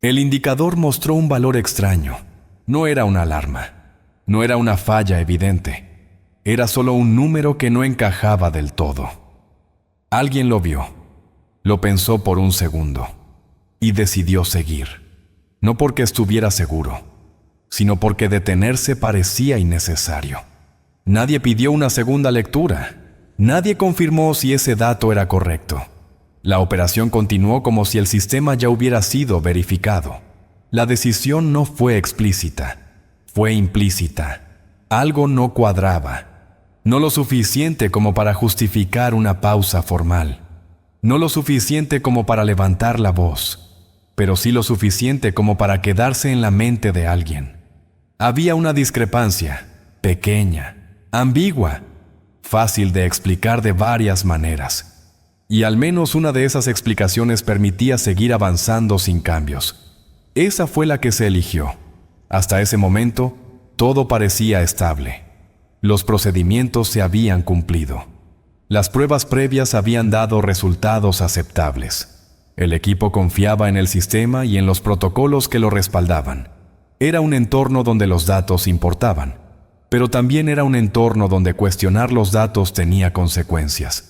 El indicador mostró un valor extraño. No era una alarma. No era una falla evidente. Era solo un número que no encajaba del todo. Alguien lo vio. Lo pensó por un segundo. Y decidió seguir. No porque estuviera seguro, sino porque detenerse parecía innecesario. Nadie pidió una segunda lectura. Nadie confirmó si ese dato era correcto. La operación continuó como si el sistema ya hubiera sido verificado. La decisión no fue explícita, fue implícita. Algo no cuadraba. No lo suficiente como para justificar una pausa formal. No lo suficiente como para levantar la voz, pero sí lo suficiente como para quedarse en la mente de alguien. Había una discrepancia, pequeña, ambigua, fácil de explicar de varias maneras. Y al menos una de esas explicaciones permitía seguir avanzando sin cambios. Esa fue la que se eligió. Hasta ese momento, todo parecía estable. Los procedimientos se habían cumplido. Las pruebas previas habían dado resultados aceptables. El equipo confiaba en el sistema y en los protocolos que lo respaldaban. Era un entorno donde los datos importaban, pero también era un entorno donde cuestionar los datos tenía consecuencias.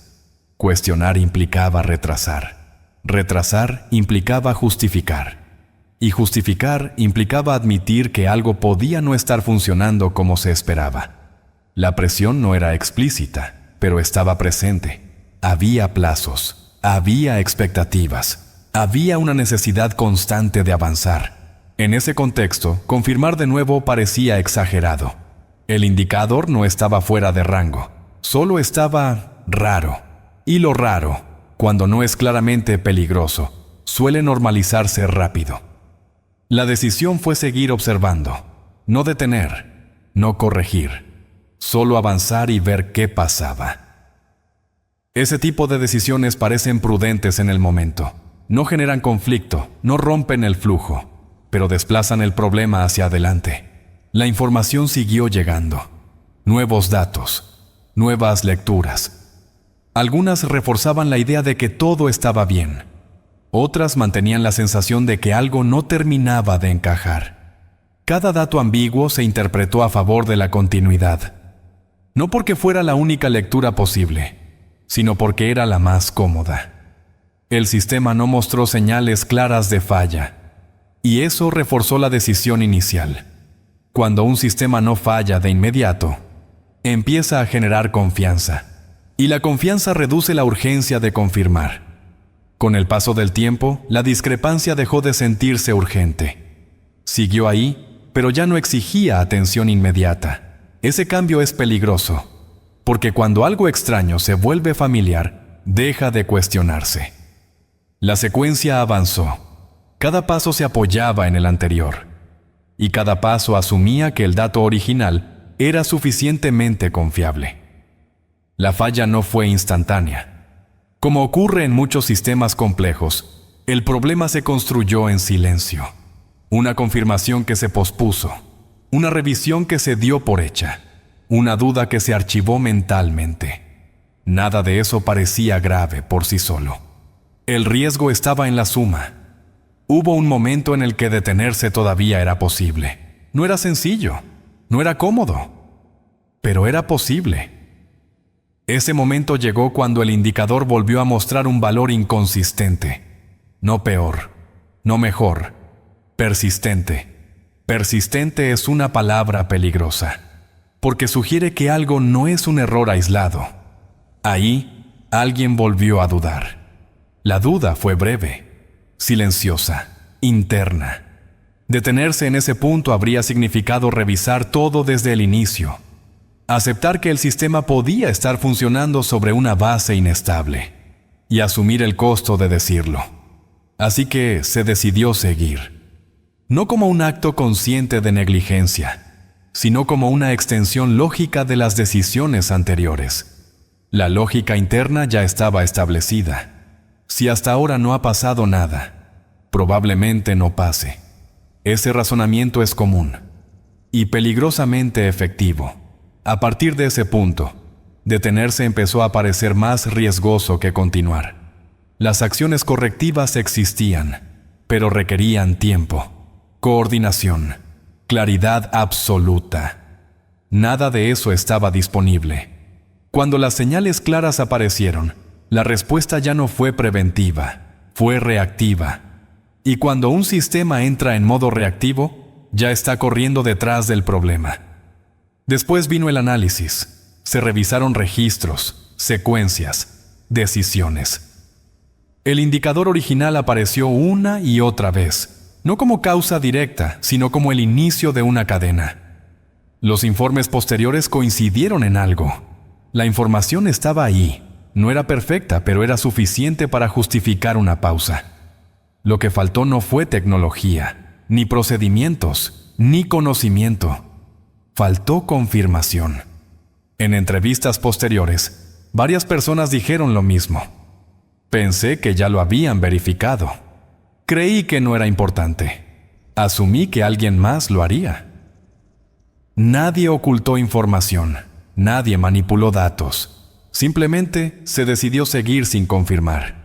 Cuestionar implicaba retrasar. Retrasar implicaba justificar. Y justificar implicaba admitir que algo podía no estar funcionando como se esperaba. La presión no era explícita, pero estaba presente. Había plazos, había expectativas, había una necesidad constante de avanzar. En ese contexto, confirmar de nuevo parecía exagerado. El indicador no estaba fuera de rango, solo estaba raro. Y lo raro, cuando no es claramente peligroso, suele normalizarse rápido. La decisión fue seguir observando, no detener, no corregir, solo avanzar y ver qué pasaba. Ese tipo de decisiones parecen prudentes en el momento. No generan conflicto, no rompen el flujo, pero desplazan el problema hacia adelante. La información siguió llegando. Nuevos datos, nuevas lecturas. Algunas reforzaban la idea de que todo estaba bien. Otras mantenían la sensación de que algo no terminaba de encajar. Cada dato ambiguo se interpretó a favor de la continuidad. No porque fuera la única lectura posible, sino porque era la más cómoda. El sistema no mostró señales claras de falla, y eso reforzó la decisión inicial. Cuando un sistema no falla de inmediato, empieza a generar confianza. Y la confianza reduce la urgencia de confirmar. Con el paso del tiempo, la discrepancia dejó de sentirse urgente. Siguió ahí, pero ya no exigía atención inmediata. Ese cambio es peligroso, porque cuando algo extraño se vuelve familiar, deja de cuestionarse. La secuencia avanzó. Cada paso se apoyaba en el anterior, y cada paso asumía que el dato original era suficientemente confiable. La falla no fue instantánea. Como ocurre en muchos sistemas complejos, el problema se construyó en silencio. Una confirmación que se pospuso, una revisión que se dio por hecha, una duda que se archivó mentalmente. Nada de eso parecía grave por sí solo. El riesgo estaba en la suma. Hubo un momento en el que detenerse todavía era posible. No era sencillo, no era cómodo, pero era posible. Ese momento llegó cuando el indicador volvió a mostrar un valor inconsistente. No peor, no mejor, persistente. Persistente es una palabra peligrosa, porque sugiere que algo no es un error aislado. Ahí, alguien volvió a dudar. La duda fue breve, silenciosa, interna. Detenerse en ese punto habría significado revisar todo desde el inicio. Aceptar que el sistema podía estar funcionando sobre una base inestable y asumir el costo de decirlo. Así que se decidió seguir. No como un acto consciente de negligencia, sino como una extensión lógica de las decisiones anteriores. La lógica interna ya estaba establecida. Si hasta ahora no ha pasado nada, probablemente no pase. Ese razonamiento es común y peligrosamente efectivo. A partir de ese punto, detenerse empezó a parecer más riesgoso que continuar. Las acciones correctivas existían, pero requerían tiempo, coordinación, claridad absoluta. Nada de eso estaba disponible. Cuando las señales claras aparecieron, la respuesta ya no fue preventiva, fue reactiva. Y cuando un sistema entra en modo reactivo, ya está corriendo detrás del problema. Después vino el análisis. Se revisaron registros, secuencias, decisiones. El indicador original apareció una y otra vez, no como causa directa, sino como el inicio de una cadena. Los informes posteriores coincidieron en algo. La información estaba ahí. No era perfecta, pero era suficiente para justificar una pausa. Lo que faltó no fue tecnología, ni procedimientos, ni conocimiento. Faltó confirmación. En entrevistas posteriores, varias personas dijeron lo mismo. Pensé que ya lo habían verificado. Creí que no era importante. Asumí que alguien más lo haría. Nadie ocultó información. Nadie manipuló datos. Simplemente se decidió seguir sin confirmar.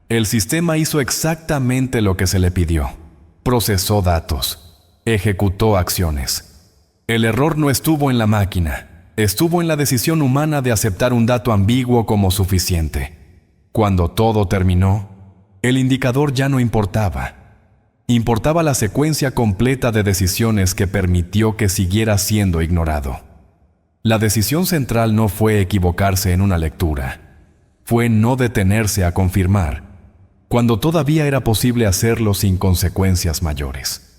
El sistema hizo exactamente lo que se le pidió. Procesó datos. Ejecutó acciones. El error no estuvo en la máquina. Estuvo en la decisión humana de aceptar un dato ambiguo como suficiente. Cuando todo terminó, el indicador ya no importaba. Importaba la secuencia completa de decisiones que permitió que siguiera siendo ignorado. La decisión central no fue equivocarse en una lectura. Fue no detenerse a confirmar, cuando todavía era posible hacerlo sin consecuencias mayores.